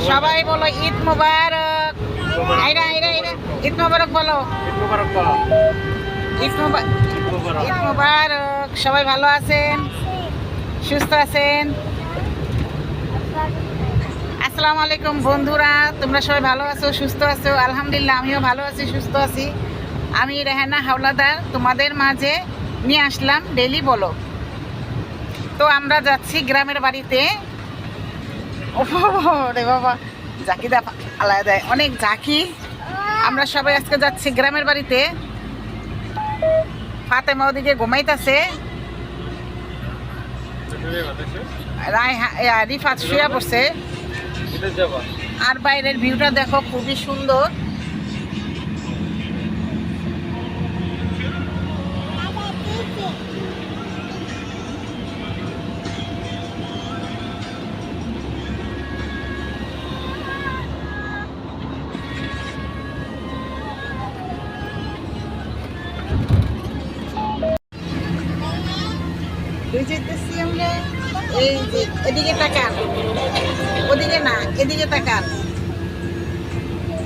সবাই বলো ঈদ মোবারক। আইরা আইরা আইরা ঈদ মোবারক বলো। ঈদ মোবারক। সবাই ভালো আছেন, সুস্থ আছেন? আসসালামু আলাইকুম বন্ধুরা, তোমরা সবাই ভালো আছো, সুস্থ আছো? আলহামদুলিল্লাহ, আমিও ভালো আছি, সুস্থ আছি। আমি রেহানা হাওলাদার তোমাদের মাঝে নিয়ে আসলাম ডেইলি ব্লগ। তো আমরা যাচ্ছি গ্রামের বাড়িতে। ও রে বাবা, জাকিদা আলাদা দেয়, অনেক জাকি। আমরা সবাই আজকে যাচ্ছি গ্রামের বাড়িতে। ফাতেমা ওদিকে ঘুমাইতেছে, রিফাত শুয়ে পড়ছে। আর বাইরের ভিউটা দেখো, খুবই সুন্দর। যেতেছি আমরা, এই যে এদিকে তাকান, ওদিকে না, এদিকে তাকান,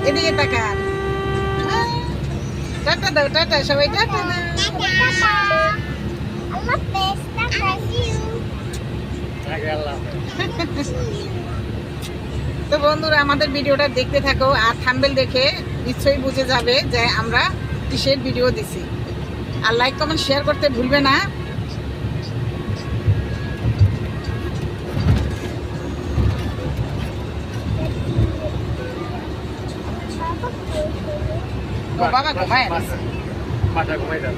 এদিকে তাকান। টাটা দাও, টাটা সবাই, টাটা দাও। তো বন্ধুরা, আমাদের ভিডিওটা দেখতে থাকো, আর থাম্বনেল দেখে নিশ্চয়ই বুঝে যাবে যে আমরা কিসের ভিডিও দিছি। আর লাইক কমেন্ট শেয়ার করতে ভুলবে না। বাবা ঘুমায় মাথা ঘুমাই দাও।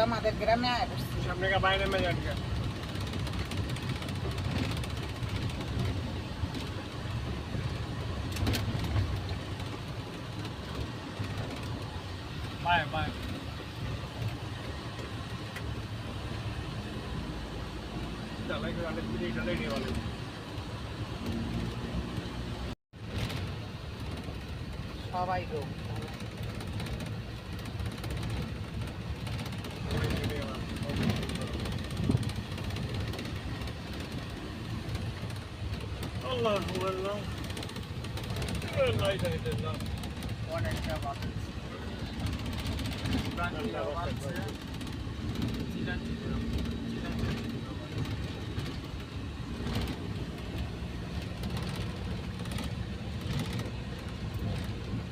আমাদের গ্রামে সামনে বাইরে बाय बाय। সবাই গো, অনেকটা ভালো।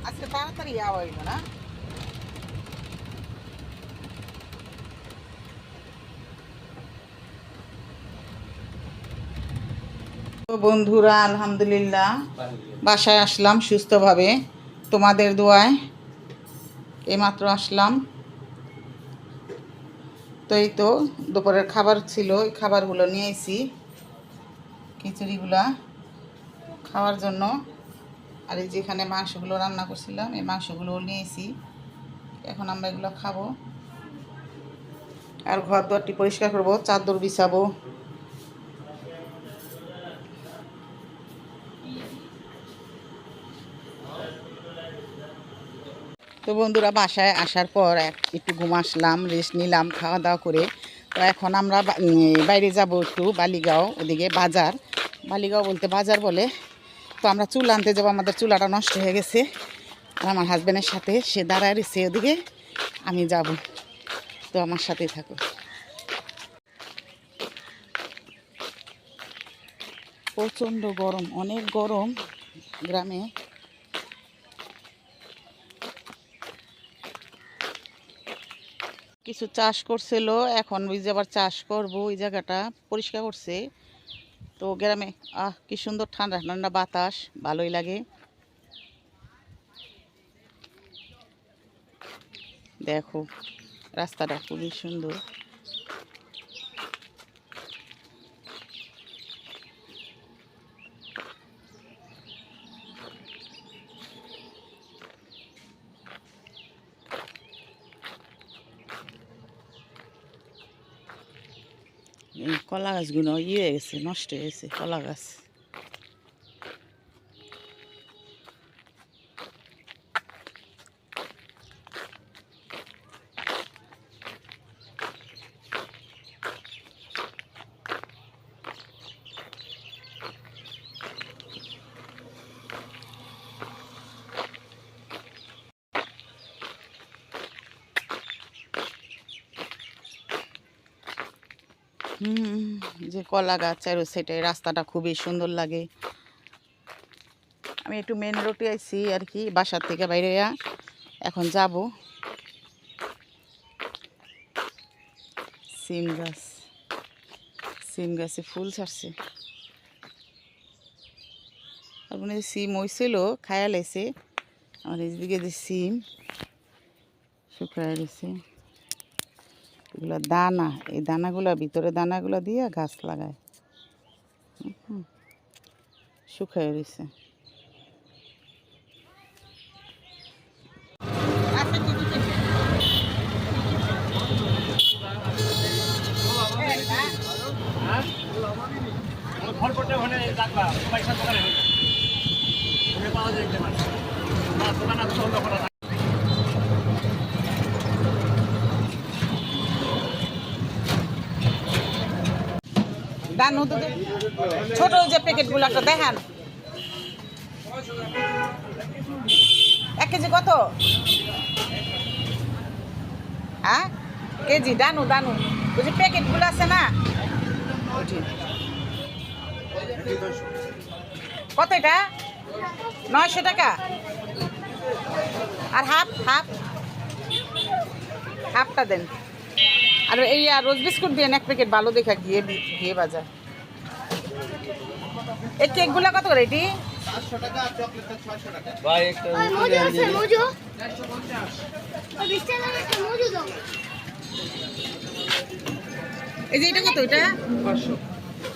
আজকে তাড়াতাড়ি যাওয়া হইব না। তো বন্ধুরা, আলহামদুলিল্লাহ বাসায় আসলাম সুস্থভাবে, তোমাদের দোয়ায়। এইমাত্র আসলাম। তো এই তো দুপুরের খাবার ছিল, ওই খাবারগুলো নিয়ে এসেছি, খিচুড়িগুলা খাওয়ার জন্য। আর এই যেখানে মাংসগুলো রান্না করছিলাম, এই মাংসগুলো নিয়ে এসেছি। এখন আমরা এগুলো খাবো। আর ঘর দুয়ারটি পরিষ্কার করবো, চাদর বিছাবো। তো বন্ধুরা, বাসায় আসার পর একটু ঘুম আসলাম, রেস্ট নিলাম খাওয়া দাওয়া করে। তো এখন আমরা বাইরে যাব একটু বালিগাঁও, ওদিকে বাজার। বালিগাঁও বলতে বাজার বলে। তো আমরা চুল আনতে যাবো, আমাদের চুলাটা নষ্ট হয়ে গেছে। আর আমার হাজব্যান্ডের সাথে সে দাঁড়ায় রয়েছে ওদিকে, আমি যাব। তো আমার সাথেই থাকো। প্রচণ্ড গরম, অনেক গরম গ্রামে। কিছু চাষ করছিল, এখন ওই যে আবার চাষ করবো। ওই জায়গাটা পরিষ্কার করছে। তো গ্রামে কি সুন্দর ঠান্ডা ঠান্ডা বাতাস, ভালোই লাগে। দেখো রাস্তাটা খুবই সুন্দর। কলা গাছগুলো হয়ে গেছে, নষ্ট হয়ে গেছে কলা গাছ। যে কলা গাছ চারো সাইডে রাস্তাটা খুবই সুন্দর লাগে। আমি একটু মেন রোডে আইছি আর কি, বাসার থেকে বাইরে এখন যাব। সিম গাছে ফুল ছাড়ছে, আর মানে সিম হয়েছিল খায়া লাইছে। আমার এইদিকে যে সিম শুকায় গেছে, এগুলো দানা, এই দানাগুলো ভিতরে দানাগুলো দিয়ে গাছ লাগায়, শুকায় গেছে। দানু তো ছোট যে প্যাকেটগুলো একটা দেখান, 1 কেজি কত? হ্যাঁ কেজি দানু ওই যে প্যাকেটগুলো আছে না, কত এটা? 900 টাকা। আর হাফটা দেন। আর এই রোজ বিস্কুট দিয়ে 1 প্যাকেট ভালো দেখা ঘিয়ে বাজার। এই কেকগুলো কত করে এটি? 400 টাকা, চকলেটটা 600 টাকা। ভাই একটা মজু আছে, মজু 450। ও 20 টাকা একটা মজু দাও। এই যে এটা কত? এটা 500।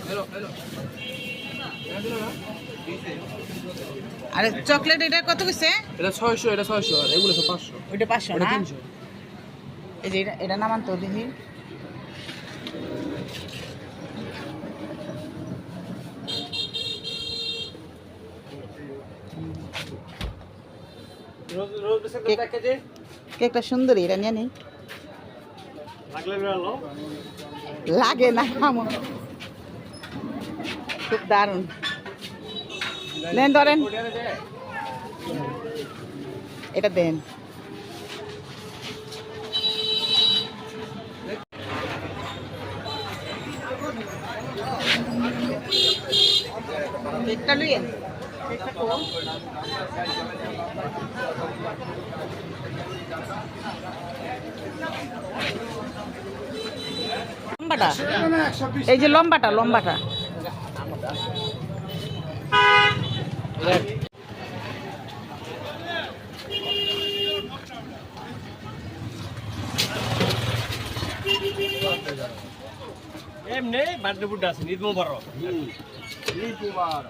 হ্যালো আরে চকলেট এটা কত কইছে? এটা 600, এটা 600 আর এগুলো সব 500। ওইটা 500 ওটা না? 300। এই যে এটা নামান তো দেখি। রোজ বিস্কুট কত কেজি? কেকটা সুন্দর, এটা নিয়ে নেই। লাগলে ভালো। লাগে না আমার, খুব দারুণ। নেন ধরেন, এটা দেন। কেকটা লইয়েন, কেকটা কম। লম্বাটা, এই যে লম্বাটা এমনি বার্থডে বুট আছে, ঈদ মোবারক। ঈদ মোবারক।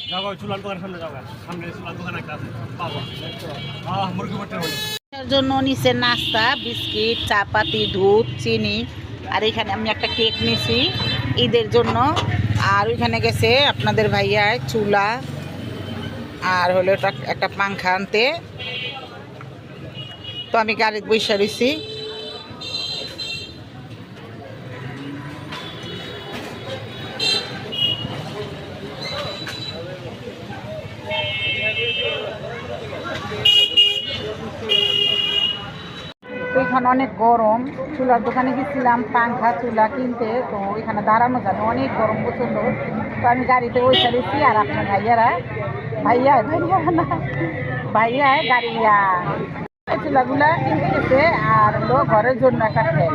যাও চুলার দোকানের সামনে যাও, সামনে চুলার দোকান একটা আছে, পাবো। মুরগি বটে হলো। এর জন্য নিচে নাস্তা, বিস্কিট, চাপাতি, দুধ, চিনি, আর এখানে আমি একটা কেক নিছি ঈদের জন্য। আর ওইখানে গেছে আপনাদের ভাইয়া চুলা আর হলো একটা পাংখা আনতে। তো আমি গাড়িতে বসে রয়েছি। ওইখানে অনেক গরম, চুলার দোকানে গেছিলাম পাংখা চুলা কিনতে, তো ওইখানে দাঁড়ানো যাবে, অনেক গরম প্রচণ্ড। তো আমি গাড়িতে বসে রয়েছি, আর আপনার ভাইয়া গাড়ি চুলাগুলা কিনতে গেছে, আর হলো ঘরের জন্য একটা ফ্যান।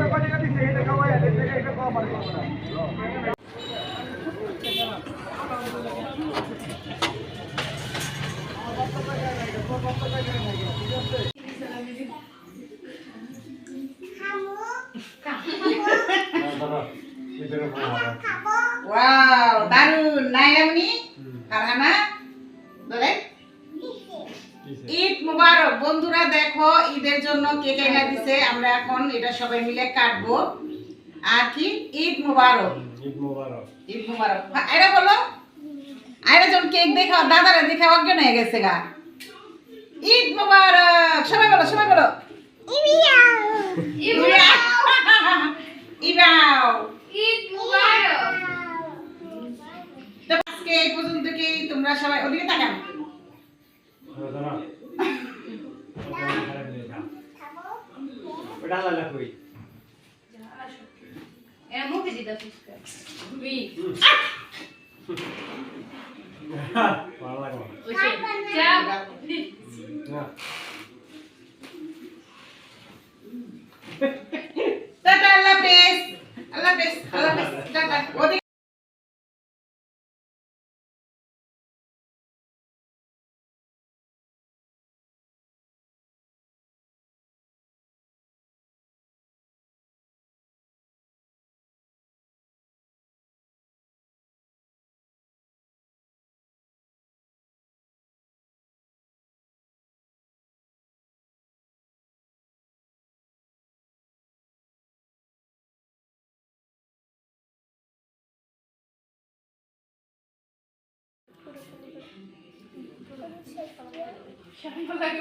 ওয়াও দারুন নাইরামনি ফারহানা ধরেন। ঈদ মুবারক বন্ধুরা, দেখো ঈদের জন্য কেক এনে দিছে, আমরা এখন এটা সবাই মিলে কাটবো। আর কি ঈদ মুবারক, ঈদ মোবারক, ঈদ মুবারক। এটা বলো, আরে যখন কেক দেখা দাদারা দেখে অজ্ঞান হয়ে গেছে গা। ঈদ মুবারক সবাই বলো, সবাই বলো। তো আজকে এই পর্যন্ত কি তোমরা সবাই ওদিকে তাকান। মুখে দিতে তুই ভালো লাগে টাটা, আল্লাহ হাফেজ, আল্লাহ হাফেজ, আল্লাহ হাফেজ, টাটা। ওদিকে কেমন লাগে